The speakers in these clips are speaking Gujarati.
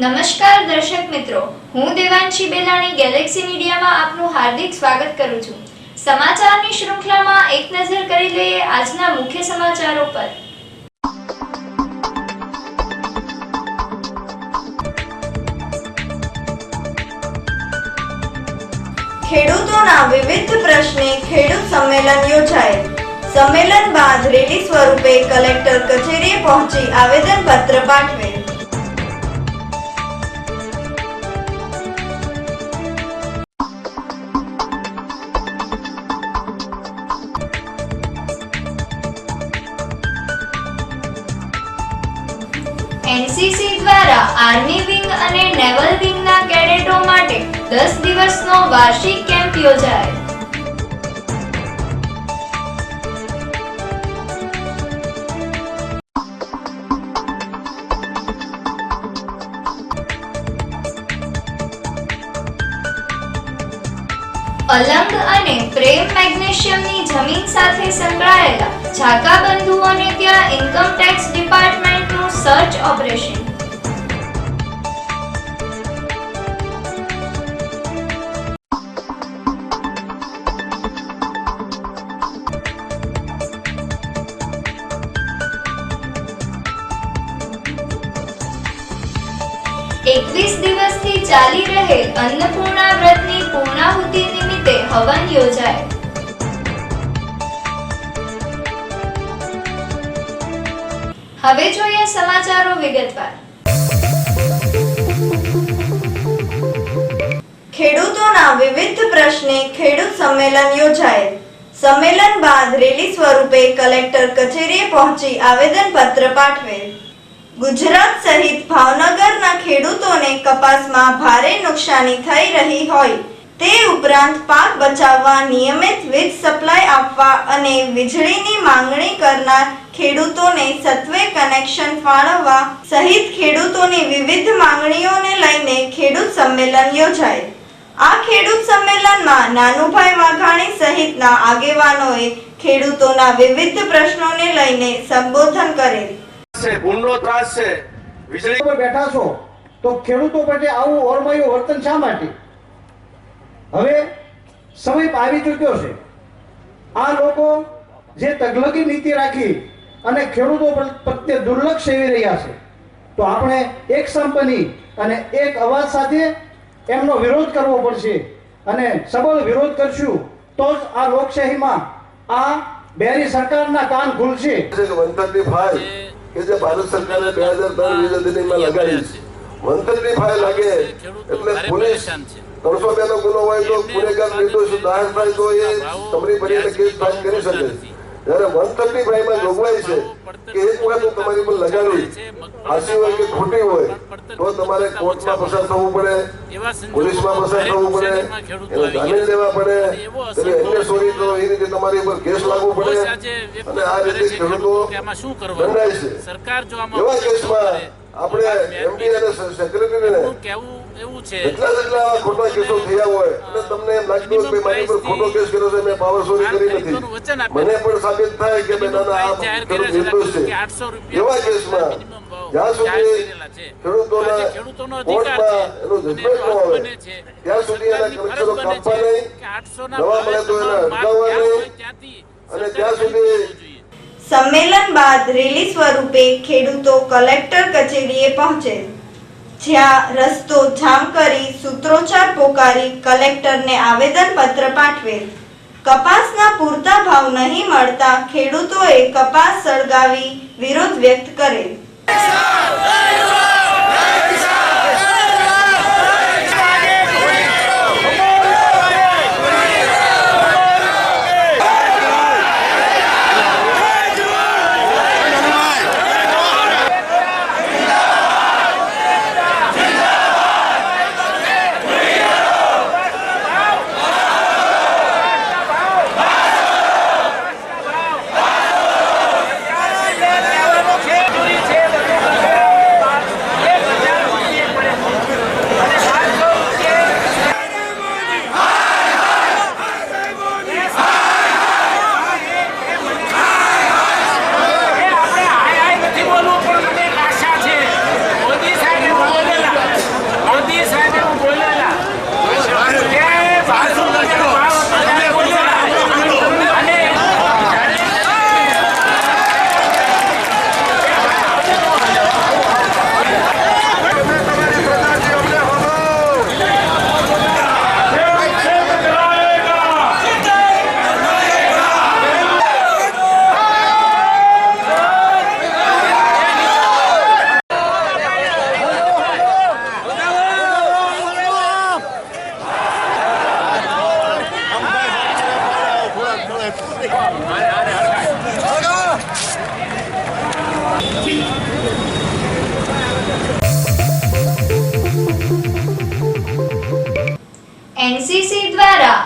નમસ્કાર દર્શક મિત્રો, હું દેવાંશી બેલાણી ગેલેક્સી મીડિયામાં આપનું હાર્દિક સ્વાગત કરું છું। સમાચારની શૃંખલામાં એક નજર કરી લઈએ આજના મુખ્ય સમાચારો પર। ખેડૂતોના વિવિધ પ્રશ્ને ખેડૂત સંમેલન યોજાયેલ। સંમેલન બાદ રેલી સ્વરૂપે કલેક્ટર કચેરીએ પહોંચી આવેદનપત્ર પાઠવેલ। એનસીસી દ્વારા આર્મી વિંગ અને નેવલ વિંગના કેડેટો માટે 10 દિવસનો વાર્ષિક કેમ્પ યોજાયો। અલંગ અને પ્રેમ મેગ્નેશિયમની જમીન સાથે સંકળાયેલા ઝાકા બંધુઓને ત્યાં ઇન્કમ ટેક્સ ડિપાર્ટમેન્ટનું સર્ચ ઓપરેશન। એકવીસ દિવસથી ચાલી રહેલ અન્નપૂર્ણા વ્રતની પૂર્ણાહુતિ નિમિત્તે હવન યોજાયો। હવે જોઈએ સમાચારો વિગતવાર। ખેડૂતોના વિવિધ પ્રશ્ને ખેડૂત સંમેલન યોજાયેલ। સંમેલન બાદ રેલી સ્વરૂપે કલેક્ટર કચેરીએ પહોંચી આવેદનપત્ર પાઠવેલ। ગુજરાત સહિત ભાવનગરના ખેડૂતોને કપાસમાં ભારે નુકસાની થઈ રહી હોય તે ઉપરાંત પાક બચાવવા નિયમિત વીજ સપ્લાય આપવા અને વીજળીની માંગણી કરનાર ખેડૂતોને સત્વે કનેક્શન ફાળવવા સહિત ખેડૂતોની વિવિધ માંગણીઓને લઈને ખેડૂત સંમેલન યોજાયેલ। આ ખેડૂત સંમેલનમાં નાનુભાઈ વાઘાણી સહિતના આગેવાનોએ ખેડૂતોના વિવિધ પ્રશ્નોને લઈને સંબોધન કરેલ। ભૂલનો ત્રાસ છે, વીજળી પર બેઠા છો તો ખેડૂતો માટે આવું ઓરમાયું વર્તન શા માટે? હવે સમય આવી ચૂક્યો છે। આ લોકો જે તગલગી નીતિ રાખી અને ખેડૂતો પ્રત્યે દુર્લક્ષ સેવી રહ્યા છે, તો આપણે એક સંપની અને એક અવાજ સાથે એમનો વિરોધ કરવો પડશે અને સબળ વિરોધ કરશું તો જ આ લોકશાહીમાં આ બેરી સરકારના કાન ખુલશે। વંતરની ફાઇલ કે જે ભારત સરકારે 2003 વીજ અધિનિયમમાં લગાડી છે, વંતરની ફાઇલ લાગે એટલે પોલીસ 302 નો ગુનો હોય તો ગુનેગાર નિર્દોષ જાહેર થાય તો એ તમારી ભરીને કેસ ફાઇલ કરી શકે છે। જ્યારે વંતરની ફાઇલમાં જોગવાઈ છે કે એક વખત તમારી પર લગાડી સાચી હોય કે ખોટી હોય તો તમારે કોર્ટમાં પસાર થવું પડે, પોલીસમાં પસાર થવું પડે, એને જામીન લેવા પડે, એટલે અન્ય સોરી તો એ રીતે તમારી પર કેસ લાગવો પડે અને આ રીતે ખેડૂતો દંડાય છે। એવા કેસમાં આપણે એમડી અને સેક્રેટરીને જેટલા ખોટા કેસો થયા હોય અને તમને એમ લાગતું હોય કે મારી પર ખોટો કેસ કર્યો છે, મેં પાવર ચોરી કરી નથી, મને પણ સાબિત થાય કે આ ખેડૂત નિર્દોષ છે, એવા કેસમાં જ્યાં સુધી ખેડૂતોના કોર્ટમાં એનું જજમેન્ટ ન આવે ત્યાં સુધી એના કનેક્શનો કાપવા નહીં, નવા મળે તો એને અટકાવવા નહીં અને ત્યાં સુધી સંમેલન બાદ રેલી સ્વરૂપે ખેડૂતો કલેક્ટર કચેરીએ પહોંચેલ, જ્યાં રસ્તો જામ કરી સૂત્રોચ્ચાર પોકારી કલેક્ટરને આવેદનપત્ર પાઠવેલ। કપાસના પૂરતા ભાવ નહીં મળતા ખેડૂતોએ કપાસ સળગાવી વિરોધ વ્યક્ત કરેલ।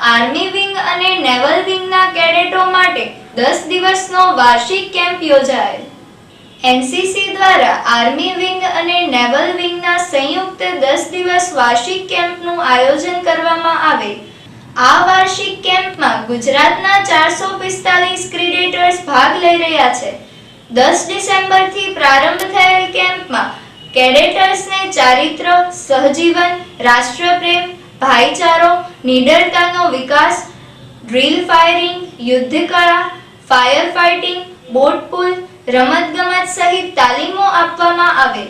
આર્મી વિંગ અને નેવલ વિંગના કેડેટો માટે 10 દિવસનો વાર્ષિક કેમ્પ યોજાયો. એનસીસી દ્વારા આર્મી વિંગ અને નેવલ વિંગના સંયુક્ત 10 દિવસ વાર્ષિક કેમ્પનું આયોજન કરવામાં આવે. આ વાર્ષિક કેમ્પમાં ગુજરાતના 445 ક્રિકેટર્સ ભાગ લઈ રહ્યા છે. 10 ડિસેમ્બરથી પ્રારંભ થયેલ કેમ્પમાં કેડેટર્સને ચારિત્ર, સહજીવન, રાષ્ટ્રપ્રેમ, ભાઈચારો, નીડરતાનો વિકાસ, ડ્રીલ ફાયરિંગ, યુદ્ધકળા, ફાયર ફાઇટિંગ, બોટ પુલ, રમતગમત સહિત તાલીમો આપવામાં આવે.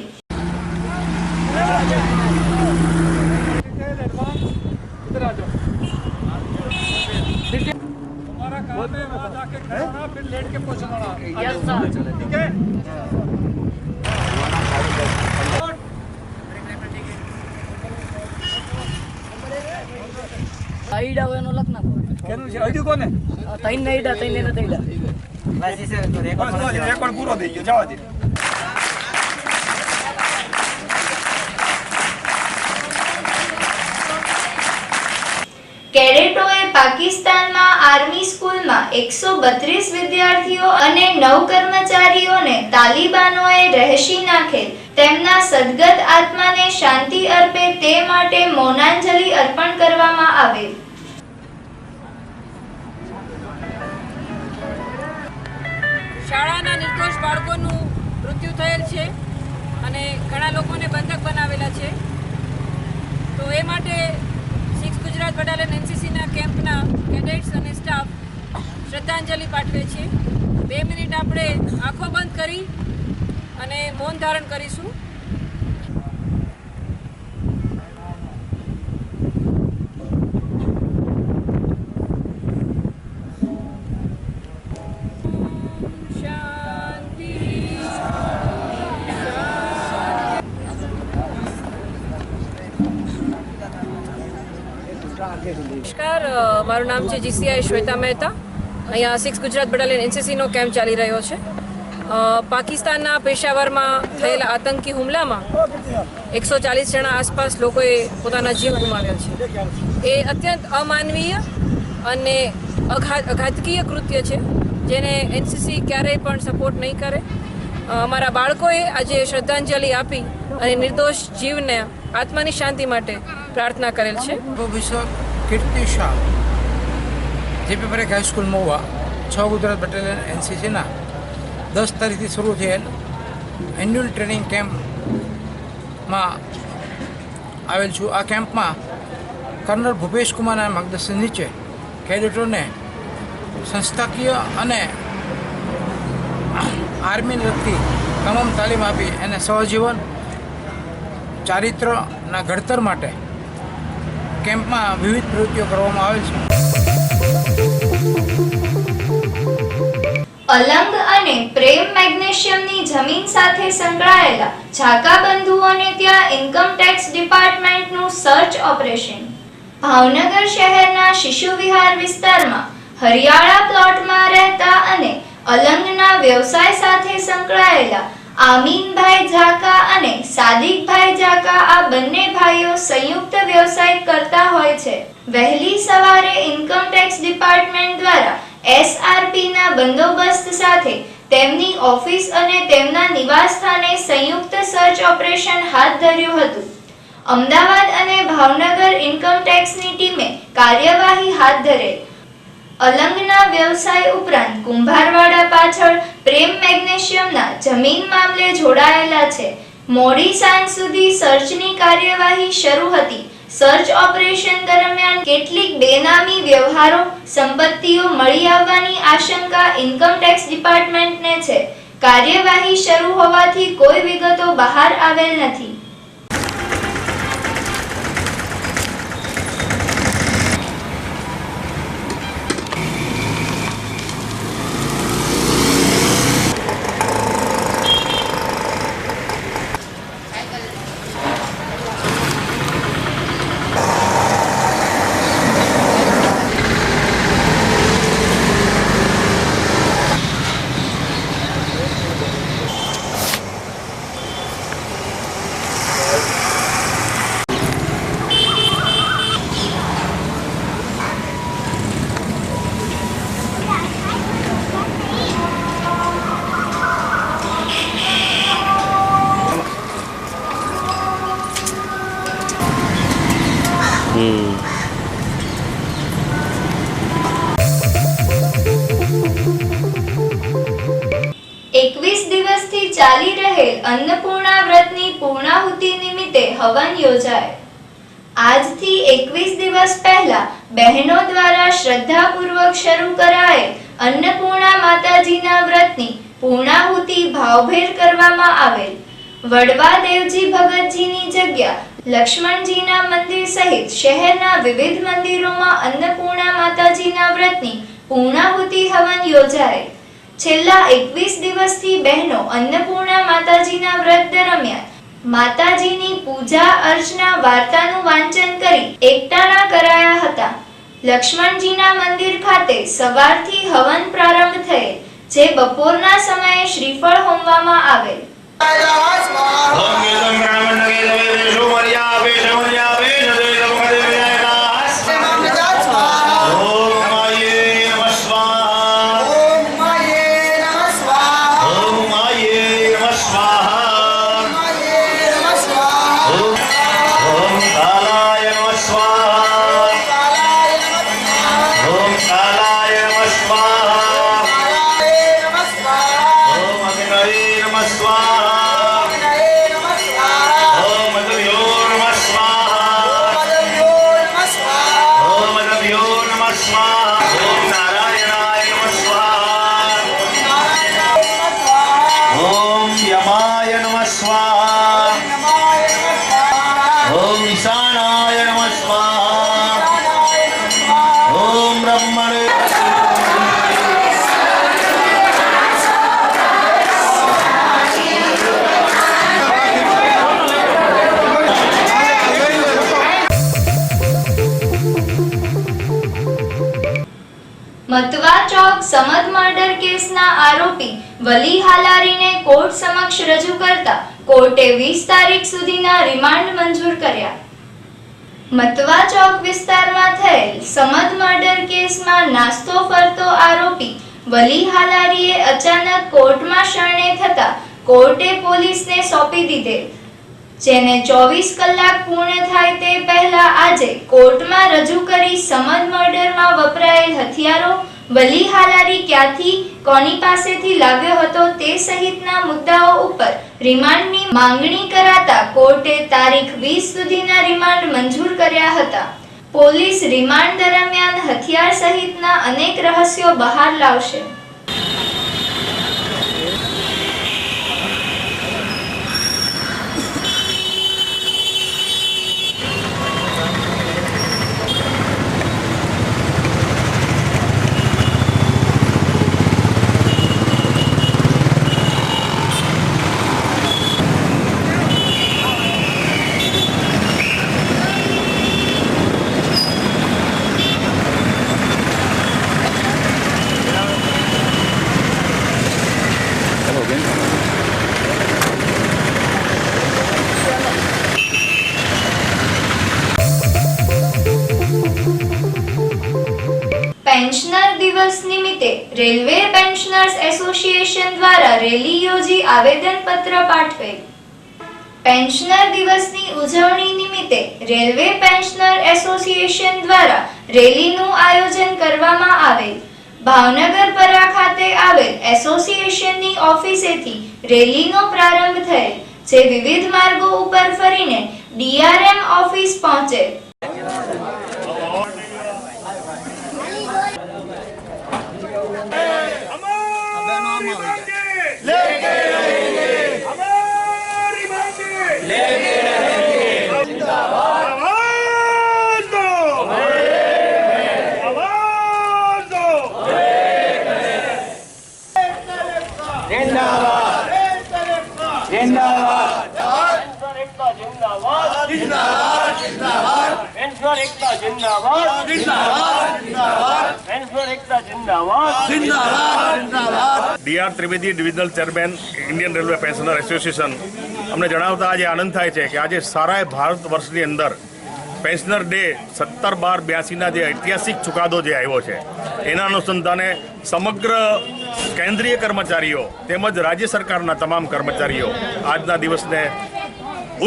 આઈડા હોય એનો લખ નાખો. કેનું છે હજુ કોને તઈને આઈડા તઈને નથી આઈડા. રેકોર્ડ પૂરો થઈ ગયો જવા દે. કેડેટોએ પાકિસ્તાનમાં આર્મી સ્કૂલમાં 132 વિદ્યાર્થીઓ અને 9 કર્મચારીઓને તાલિબાનોએ રહેશી નાખેલ તેમના સદગત આત્માને શાંતિ અર્પે તે માટે મૌનાંજલિ અર્પણ કરવામાં આવેલ. શાળાના નિર્દોષ બાળકોનું મૃત્યુ થયેલ છે અને ઘણા લોકોને બંધક બનાવેલા છે. તો એ માટે 6 ગુજરાત બટાલિયન એનસીસીના કેમ્પના કેડેટ્સ અને સ્ટાફ શ્રદ્ધાંજલિ પાઠવે છે. 2 મિનિટ આપણે આંખો બંધ કરી અને મૌન ધારણ કરીશું. નમસ્કાર, મારું નામ છે જીસીઆઈ શ્વેતા મહેતા. અહીંયા 6 ગુજરાત બટાલિયન એનસીસીનો કેમ્પ ચાલી રહ્યો છે. પાકિસ્તાનના પેશાવરમાં થયેલા આતંકી હુમલામાં 140 જણા આસપાસ લોકોએ પોતાના જીવ ગુમાવ્યા છે. એ અત્યંત અમાનવીય અને અઘાતકીય કૃત્ય છે જેને એનસીસી ક્યારેય પણ સપોર્ટ નહીં કરે. અમારા બાળકોએ આજે શ્રદ્ધાંજલિ આપી અને નિર્દોષ જીવને આત્માની શાંતિ માટે પ્રાર્થના કરેલ છે. Vishwa Kirti Shah JP Parekh high school Mahuva 6 Gujarat battalion એનસીસીના 10 તારીખથી શરૂ થયેલ એન્યુઅલ ટ્રેનિંગ કેમ્પમાં આવેલ છું. આ કેમ્પમાં કર્નલ ભૂપેશ કુમારના માર્ગદર્શન નીચે કેડેટોને સંસ્થાકીય અને આર્મીને લગતી તમામ તાલીમ આપી એને સહજીવન, ચારિત્રના ઘડતર માટે કેમ્પમાં વિવિધ પ્રવૃત્તિઓ કરવામાં આવે છે. અલંગ અને પ્રેમ મેગ્નેશિયમની જમીન સાથે સંકળાયેલા ઝાકા બંધુઓને ત્યાં ઇન્કમ ટેક્સ ડિપાર્ટમેન્ટનું સર્ચ ઓપરેશન. ભાવનગર શહેરના શિશુ વિહાર વિસ્તારમાં હરિયાળા પ્લોટમાં રહેતા અને અલંગના વ્યવસાય સાથે સંકળાયેલા આમીનભાઈ ઝાકા અને સાદિકભાઈ ઝાકા આ બંને ભાઈઓ સંયુક્ત વ્યવસાય કરતા હોય છે. વહેલી સવારે ઇન્કમ ટેક્સ ડિપાર્ટમેન્ટ દ્વારા એસઆરપીના બંદોબસ્ત સાથે તેમની ઓફિસ અને તેમના નિવાસ સ્થાને સંયુક્ત સર્ચ ઓપરેશન હાથ ધર્યું હતું. અમદાવાદ અને ભાવનગર ઇન્કમ ટેક્સની ટીમે કાર્યવાહી હાથ ધરેલ. અલંગના વ્યવસાય ઉપરાંત કુંભારવાડા પાછળ પ્રેમ મેગ્નેશિયમના જમીન મામલે જોડાયેલા છે. મોડી સાંજ સુધી સર્ચની કાર્યવાહી શરૂ હતી. સર્ચ ઓપરેશન દરમિયાન કેટલીક બેનામી વ્યવહારો, સંપત્તિઓ મળી આવવાની આશંકા ઇન્કમ ટેક્સ ડિપાર્ટમેન્ટને છે. કાર્યવાહી શરૂ હોવાથી કોઈ વિગતો બહાર આવેલ નથી. રહેલ અન્નપૂર્ણા વ્રતની પૂર્ણાહુતિ નિમિત્તે હવન યોજાય. આજથી 21 દિવસ પહેલા બહેનો દ્વારા શ્રદ્ધાપૂર્વક શરૂ કરાયેલ અન્નપૂર્ણા માતાજીના વ્રતની પૂર્ણાહુતિ ભાવભેર કરવામાં આવેલ. વડવા દેવજી ભગતજીની જગ્યા લક્ષ્મણજીના મંદિર સહિત શહેરના વિવિધ મંદિરોમાં અન્નપૂર્ણા માતાજીના વ્રતની પૂર્ણાહુતિ હવન યોજાય. છેલ્લા 21 દિવસથી બહેનો અન્નપૂર્ણા માતાજીના વ્રત દરમિયાન માતાજીની પૂજા અર્ચના વાર્તાનું વાંચન કરી એકટાણા કરાયા હતા. લક્ષ્મણજીના મંદિર ખાતે સવારથી હવન પ્રારંભ થયેલ, જે બપોરના સમયે શ્રીફળ હોમવામાં આવેલ. મતવા ચોક સમદ મર્ડર કેસના આરોપી વલી હાલારીને કોર્ટ સમક્ષ રજૂ કરતા કોર્ટે 20 તારીખ સુધીના રિમાન્ડ મંજૂર કર્યા. મતવા ચોક વિસ્તારમાં થયેલ સમદ મર્ડર કેસમાં નાસ્તો ફરતો આરોપી વલી હાલારીએ અચાનક કોર્ટમાં શરણે થતા કોર્ટે પોલીસને સોંપી દીધેલ, જેને 24 કલાક પૂર્ણ થાય તે પહેલા આજે કોર્ટમાં રજૂ કરી સમદ મર્ડરમાં વપરાયેલ હથિયારો વલી હાલારી ક્યાંથી કોની પાસેથી લાવ્યો હતો તે સહિતના મુદ્દાઓ ઉપર રિમાન્ડની માંગણી કરાતા કોર્ટે તારીખ 20 સુધીના રિમાન્ડ મંજૂર કર્યા હતા. પોલીસ રિમાન્ડ દરમિયાન હથિયાર સહિતના અનેક રહસ્યો બહાર લાવશે. પેન્શનર દિવસ નિમિત્તે રેલવે પેન્શનર્સ એસોસિએશન દ્વારા રેલી યોજી આવેદનપત્ર પાઠવેલ. પેન્શનર દિવસની ઉજવણી નિમિત્તે રેલવે પેન્શનર એસોસિએશન દ્વારા રેલીનું આયોજન કરવામાં આવેલ. ભાવનગર પરા ખાતે આવેલ એસોસિએશનની ઓફિસેથી રેલીનો પ્રારંભ થયેલ, જે વિવિધ માર્ગો ઉપર ફરીને ડીઆરએમ ઓફિસ પહોંચેલ. DR Trivedi divisional chairman Indian railway pensioner association અમને જણાવતા આજે આનંદ થાય છે કે આજે સારા ભારત વર્ષની અંદર પેન્શનર ડે 17/12/82ના જે ઐતિહાસિક ચુકાદો જે આવ્યો છે એના અનુસંધાને સમગ્ર કેન્દ્રીય કર્મચારીઓ તેમજ રાજ્ય સરકારના તમામ કર્મચારીઓ આજના દિવસને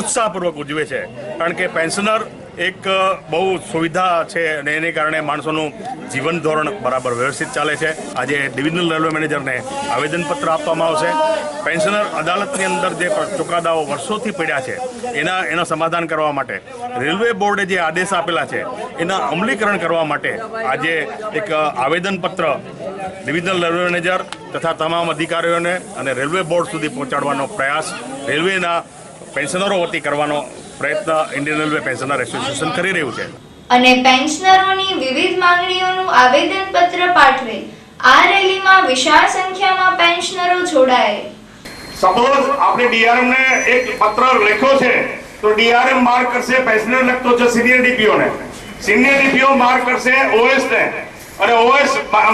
ઉત્સાહપૂર્વક ઉજવે છે. કારણ કે પેન્શનર એક બહુ સુવિધા છે અને એને કારણે માણસોનું જીવન ધોરણ બરાબર વ્યવસ્થિત ચાલે છે. આજે ડિવિઝનલ રેલવે મેનેજરને આવેદનપત્ર આપવામાં આવશે. પેન્શનર અદાલતની અંદર જે ચુકાદાઓ વર્ષોથી પડ્યા છે એના સમાધાન કરવા માટે રેલવે બોર્ડે જે આદેશ આપેલા છે એના અમલીકરણ કરવા માટે આજે એક આવેદનપત્ર ડિવિઝનલ રેલવે મેનેજર તથા તમામ અધિકારીઓને અને રેલવે બોર્ડ સુધી પહોંચાડવાનો પ્રયાસ રેલવેના પેન્શનરો વતી કરવાનો પ્રયત્ન ઇન્ડિયન રેલવે પેન્શનર એસોસિએશન કરી રહ્યું છે. અને પેન્શનરોની વિવિધ માંગણીઓનું આવેદનપત્ર પાઠવેલ. આ રેલીમાં વિશાળ સંખ્યામાં પેન્શનરો જોડાયા. સપોઝ આપણે ડીઆરએમ ને એક પત્ર લખ્યો છે તો ડીઆરએમ માર્ક કરશે પેન્શનર લખતો છે સિનિયર ડીપીઓ ને, સિનિયર ડીપીઓ માર્ક કરશે ઓએસ ને અને ઓએસ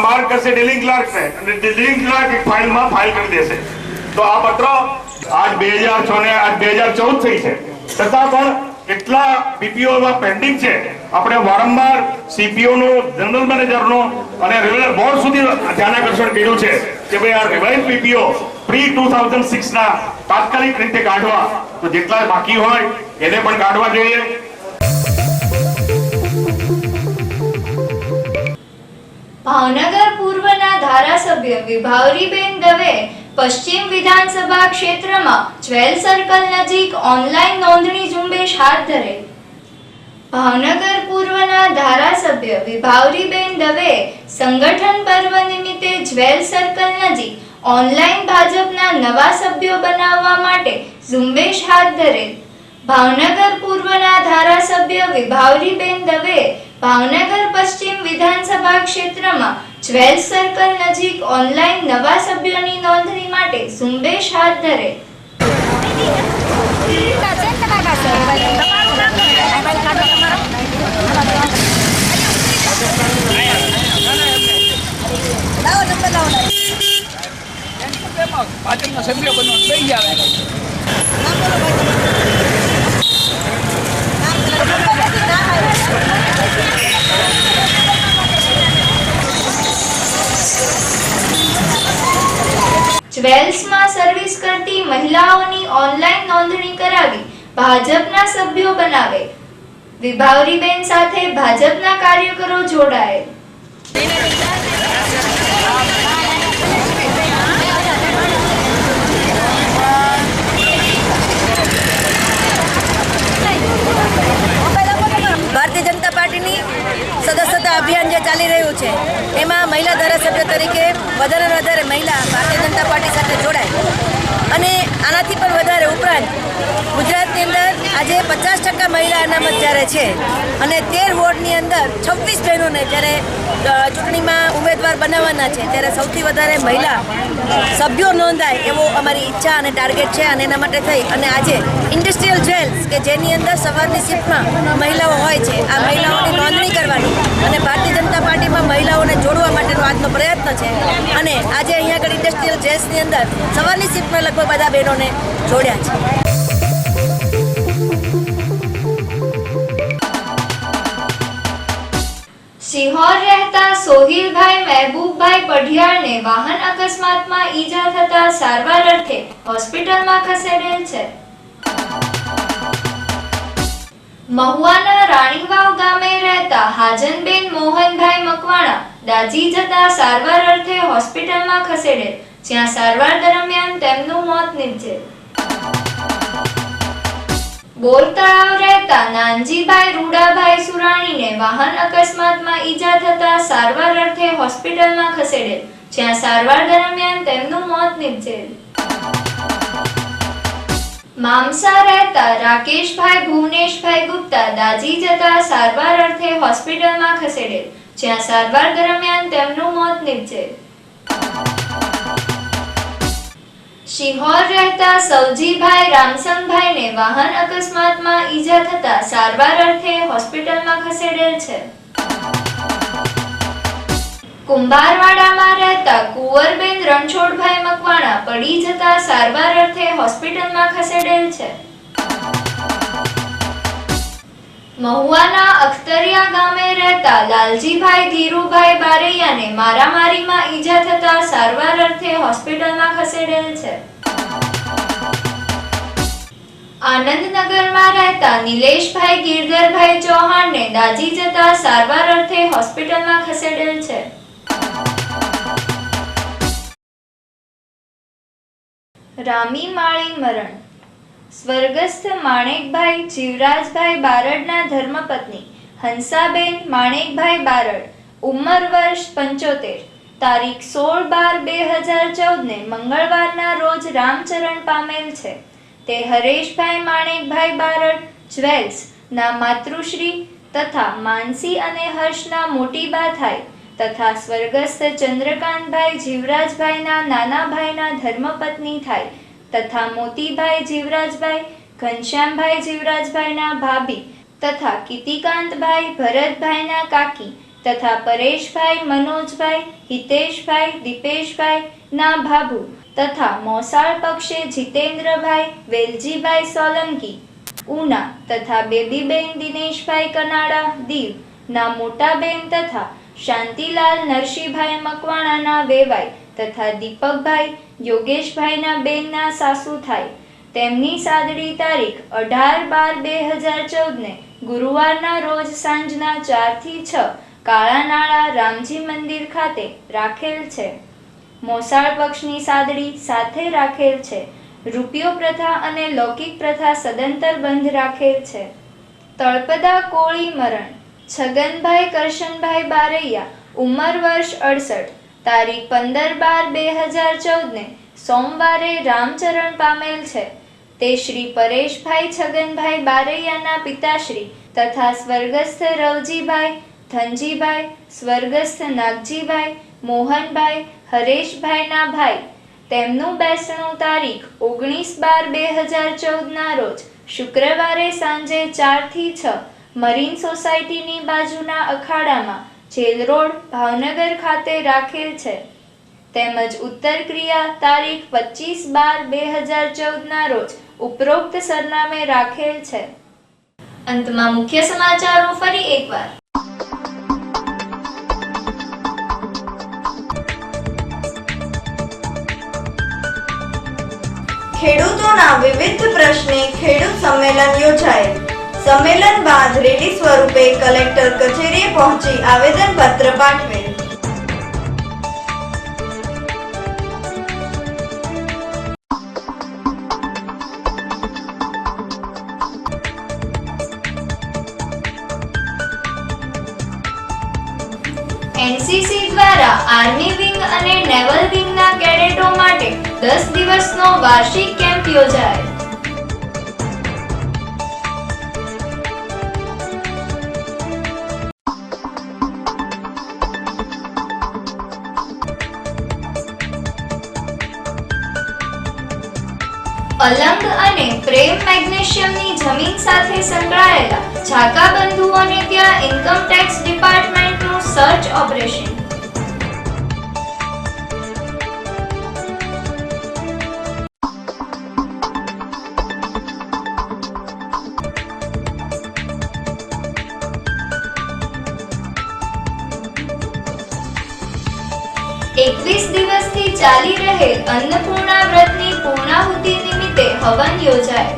માર્ક કરશે ડીલિંગ ક્લાર્ક ને અને ડીલિંગ ક્લાર્ક એક ફાઇલમાં ફાઇલ કરી દેશે. તો આ પત્ર આજ 2006 ને આજ 2014 થઈ છે છતાં પણ કેટલા પીપીઓ પેન્ડિંગ છે. આપણે વારંવાર સીપીઓ નો, જનરલ મેનેજર નો અને રેલવે બોર્ડ સુધી ધ્યાનાકર્ષણ કર્યું છે કે ભાઈ આ રિવાઇઝ પીપીઓ પ્રી 2006 ના તાત્કાલિક રીતે કાઢવા, તો જેટલા બાકી હોય એને પણ કાઢવા જોઈએ. ભાવનગર પૂર્વના ધારાસભ્ય વિભાવરીબેન દવે પશ્ચિમ વિધાનસભા ક્ષેત્રમાં જ્વેલ સર્કલ નજીક ઓનલાઈન નોંધણી ઝુંબેશ હાથ ધરેલ. ભાવનગર પૂર્વના ધારાસભ્ય વિભાવરીબેન દવે સંગઠન પર્વ નિમિત્તે જ્વેલ સર્કલ નજીક ઓનલાઈન ભાજપના નવા સભ્યો બનાવવા માટે ઝુંબેશ હાથ ધરેલ. ભાવનગર પૂર્વના ધારાસભ્ય વિભાવરીબેન દવે ભાવનગર પશ્ચિમ વિધાનસભા ક્ષેત્રમાં જ્વેલ સર્કલ નજીક ઓનલાઈન નવા સભ્યોની નોંધણી માટે ઝુંબેશ હાથ ધરે. પાછળના સભ્યો બનવા થઈ આવે. જ્વેલ્સમાં સર્વિસ કરતી મહિલાઓની ઓનલાઈન નોંધણી કરાવી ભાજપના સભ્યો બનાવે. વિભાવરીબેન સાથે ભાજપના કાર્યકરો જોડાય. ભારતીય જનતા પાર્ટીની સદસ્યતા અભિયાન જે ચાલી રહ્યું છે એમાં મહિલા ધારાસભ્ય તરીકે વધારે વધારે મહિલા ભારતીય જનતા પાર્ટી સાથે જોડાય અને આનાથી પણ વધારે ઉપરાંત ગુજરાતની અંદર આજે 50% મહિલા અનામત જ્યારે છે અને 13 વોર્ડની અંદર 26 બહેનોને જ્યારે ચૂંટણીમાં ઉમેદવાર બનાવવાના છે ત્યારે સૌથી વધારે મહિલા સભ્યો નોંધાય એવો અમારી ઈચ્છા અને ટાર્ગેટ છે. અને એના માટે થઈ અને આજે ઇન્ડસ્ટ્રીયલ જ્વેલ્સ કે જેની અંદર સવારની શિફ્ટમાં મહિલાઓ હોય છે આ મહિલાઓની નોંધણી કરવાની અને ભારતીય જનતા પાર્ટીમાં મહિલાઓને જોડવા માટેનો આજનો પ્રયત્ન છે. અને આજે અહીંયા આગળ ઇન્ડસ્ટ્રીયલ જ્વેલ્સની અંદર સવારની શિફ્ટમાં લગભગ બધા બહેનોને જોડ્યા છે. સિહોર રહેતા સોહિલભાઈ મહેબૂબભાઈ પઢિયારને વાહન અકસ્માતમાં ઈજા થતા સારવાર અર્થે હોસ્પિટલમાં ખસેડેલ છે. મહુવાના રાણીવાવ ગામે રહેતા હાજનબેન મોહનભાઈ મકવાણા દાઝી જતા સારવાર અર્થે હોસ્પિટલમાં ખસેડેલ, જ્યાં સારવાર દરમિયાન તેમનું મોત નીપજેલ. બોરતળાવ રહેતા નાનજીભાઈ રૂડાભાઈ સુરાણીને વાહન અકસ્માતમાં ઈજા થતા સારવાર અર્થે હોસ્પિટલમાં ખસેડેલ, જ્યાં સારવાર દરમિયાન તેમનું મોત નીપજેલ. મામસા રહેતા રાકેશભાઈ ભુવનેશભાઈ ગુપ્તા દાઝી જતા સારવાર અર્થે હોસ્પિટલમાં ખસેડેલ, જ્યાં સારવાર દરમિયાન તેમનું મોત નીપજેલ. શિહોર રહેતા સવજીભાઈ રામસંગભાઈને વાહન અકસ્માતમાં ઈજા થતા સારવાર અર્થે હોસ્પિટલમાં ખસેડેલ છે. કુંભારવાડામાં રહેતા કુંવરબેન રણછોડભાઈ મકવાણા પડી જતા સારવાર અર્થે હોસ્પિટલમાં ખસેડેલ છે. મહુવાના અખ્તરિયા ગામે રહેતા લાલજીભાઈ ધીરુભાઈ બારૈયાને મારામારીમાં ઈજા થતા સારવાર અર્થે હોસ્પિટલમાં ખસેડેલ છે. આનંદનગરમાં રહેતા નિલેશભાઈ ગિરધરભાઈ ચૌહાણને દાઝી જતા સારવાર અર્થે હોસ્પિટલમાં ખસેડેલ છે. રામી માળી મરણ. સ્વર્ગસ્થ માણેકભાઈ જીવરાજભાઈ બારડના ધર્મપત્ની હંસાબેન માણેકભાઈ બારડ, ઉંમર વર્ષ 75, તારીખ 16/12/2014 ને મંગળવારના રોજ રામચરણ પામેલ છે. તે હરેશભાઈ માણેકભાઈ બારડ જ્વેલ્સ ના માતૃશ્રી તથા માનસી અને હર્ષના મોટીબા થાય તથા સ્વર્ગસ્થ ચંદ્રકાંતભાઈ જીવરાજભાઈના નાના ભાઈના ધર્મપત્ની થાય તથા મોતીભાઈ જીવરાજભાઈ ઘનશ્યામભાઈ જીવરાજભાઈના ભાભી તથા કીર્તિકાંતભાઈ ભરતભાઈના કાકી તથા પરેશભાઈ મનોજભાઈ હિતેશભાઈ દીપેશભાઈ ના ભાભુ તથા મોસાળ પક્ષે જીતેન્દ્રભાઈ વેલજીભાઈ સોલંકી ઉના તથા બેબીબેન દિનેશભાઈ કનાડા દીવ ના મોટાબેન તથા શાંતિલાલ નરસિંહભાઈ મકવાણાના વેવાઈ તથા દીપકભાઈ યોગેશભાઈના બેનના સાસુ થાય. તેમની સાદડી તારીખ 18/12/2014 ને ગુરુવારના રોજ સાંજના 4 થી 6 કાળાનાળા રામજી મંદિર ખાતે રાખેલ છે. મોસાળ પક્ષની સાદડી સાથે રાખેલ છે. રૂપિયો પ્રથા અને લૌકિક પ્રથા સદંતર બંધ રાખેલ છે. તળપદા કોળી મરણ. છગનભાઈ કરશનભાઈ બારૈયા, ઉંમર વર્ષ 68, તારીખ 15/12/2014 ને સોમવારે રામચરણ પામેલ છે. તે શ્રી પરેશભાઈ છગનભાઈ બારૈયાના પિતાશ્રી તથા સ્વર્ગસ્થ રવજીભાઈ, ધનજીભાઈ, સ્વર્ગસ્થ નાગજીભાઈ, મોહનભાઈ, હરેશભાઈના ભાઈ. તેમનું બેસણું તારીખ 19/12/2014 ના રોજ શુક્રવારે સાંજે 4 થી 6 મરીન સોસાયટીની બાજુના અખાડામાં જેલ રોડ, ભાવનગર ખાતે રાખેલ છે. તેમજ ઉત્તર ક્રિયા તારીખ 25/12/2014 ના રોજ ઉપરોક્ત સરનામે રાખેલ છે. અંતમાં મુખ્ય સમાચારો ફરી એકવાર. ખેડૂતોના વિવિધ પ્રશ્ને ખેડૂત સંમેલન યોજાયેલ. સંમેલન બાદ રેલી સ્વરૂપે કલેક્ટર કચેરીએ પહોંચી આવેદનપત્ર પાઠવેલ. એનસીસી દ્વારા આર્મી વિંગ અને નેવલ વિંગના કેડેટો માટે 10 દિવસનો વાર્ષિક કેમ્પ યોજાયો. અલંગ અને પ્રેમ મેગ્નેશિયમની જમીન સાથે સંકળાયેલા ઝાકા બંધુઓને ત્યાં ઇન્કમ ટેક્સ ડિપાર્ટમેન્ટનું સર્ચ ઓપરેશન. દિવસથી ચાલી રહેલ અન્નપૂર્ણા વ્રતની પૂર્ણાહુતિ નિમિત્તે હવન યોજાય.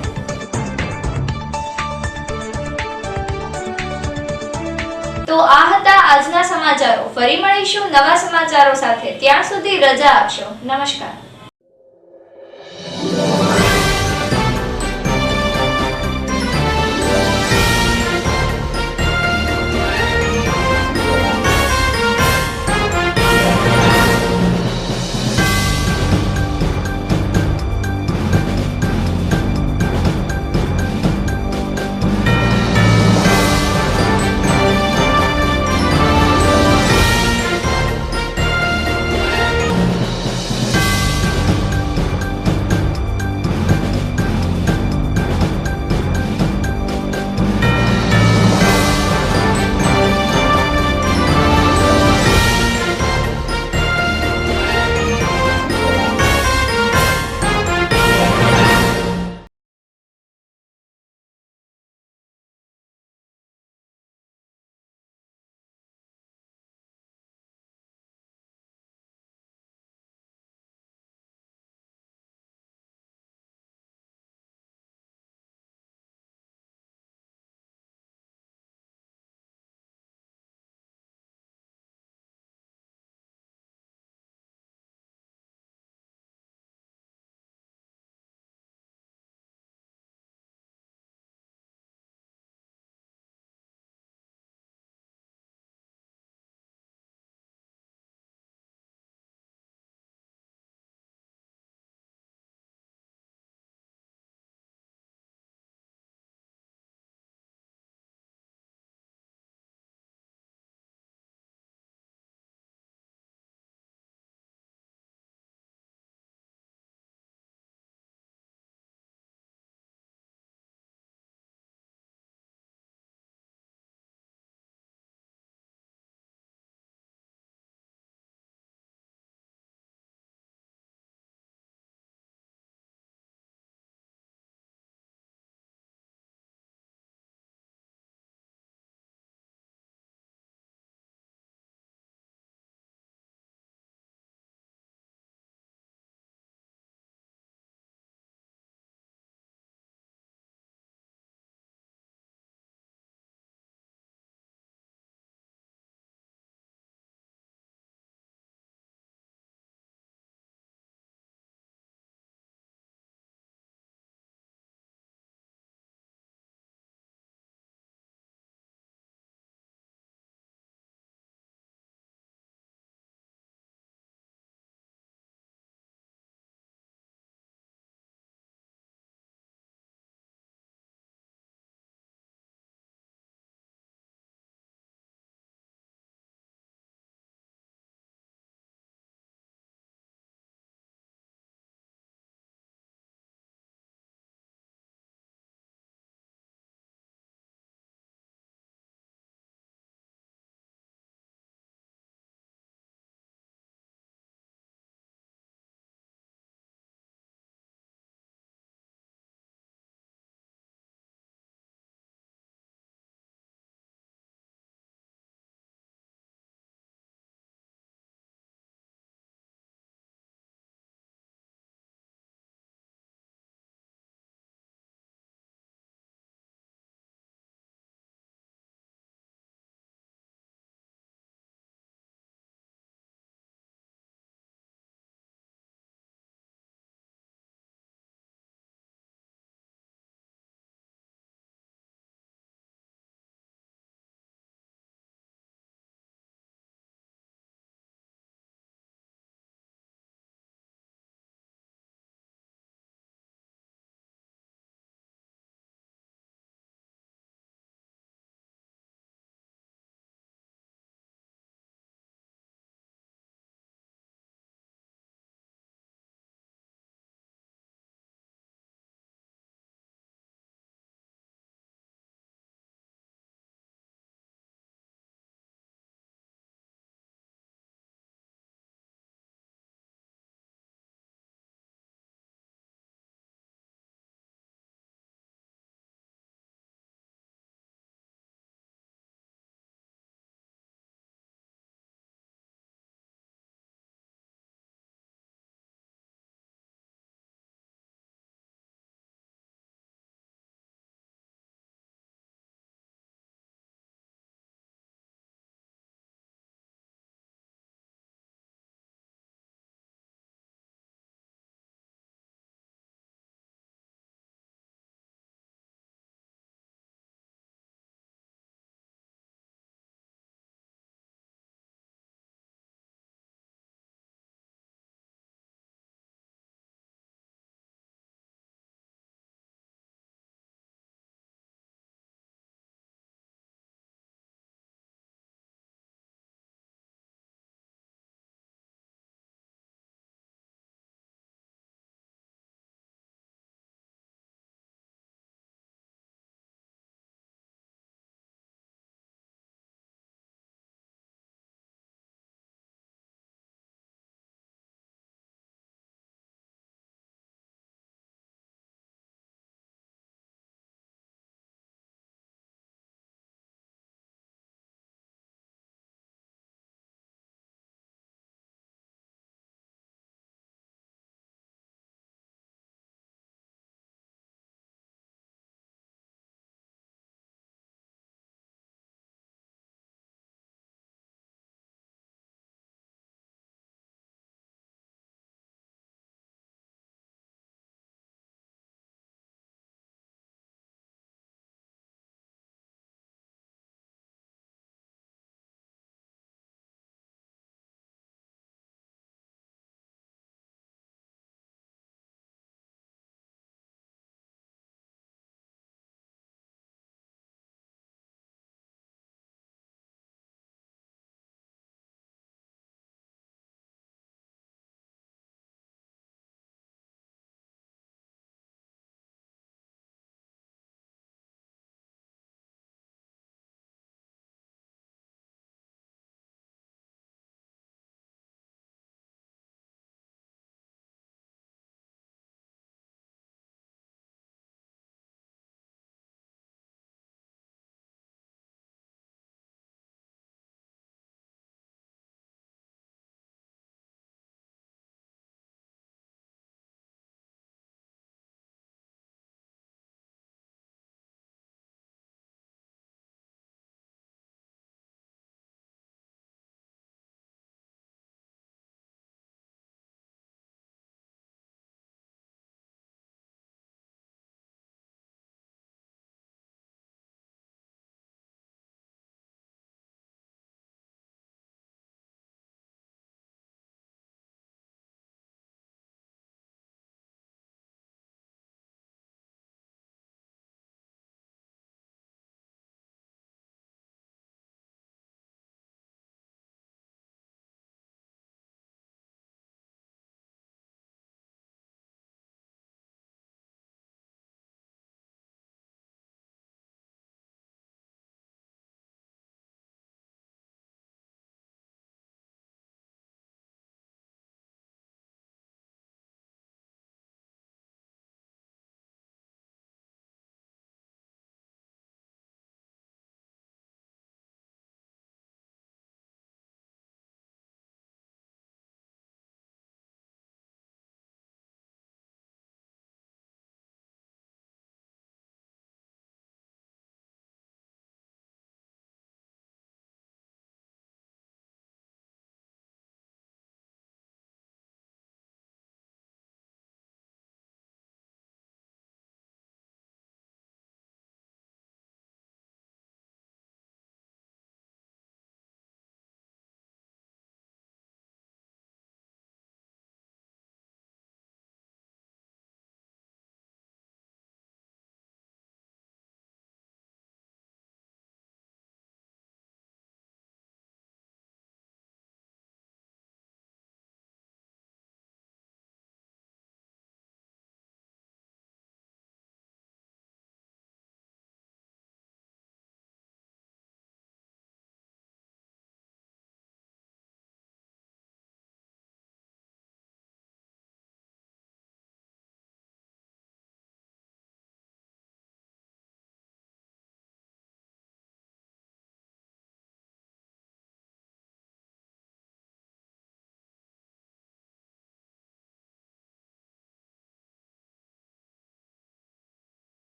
તો આ હતા આજના સમાચારો. ફરી મળીશું નવા સમાચારો સાથે. ત્યાં સુધી રજા આપશો. નમસ્કાર.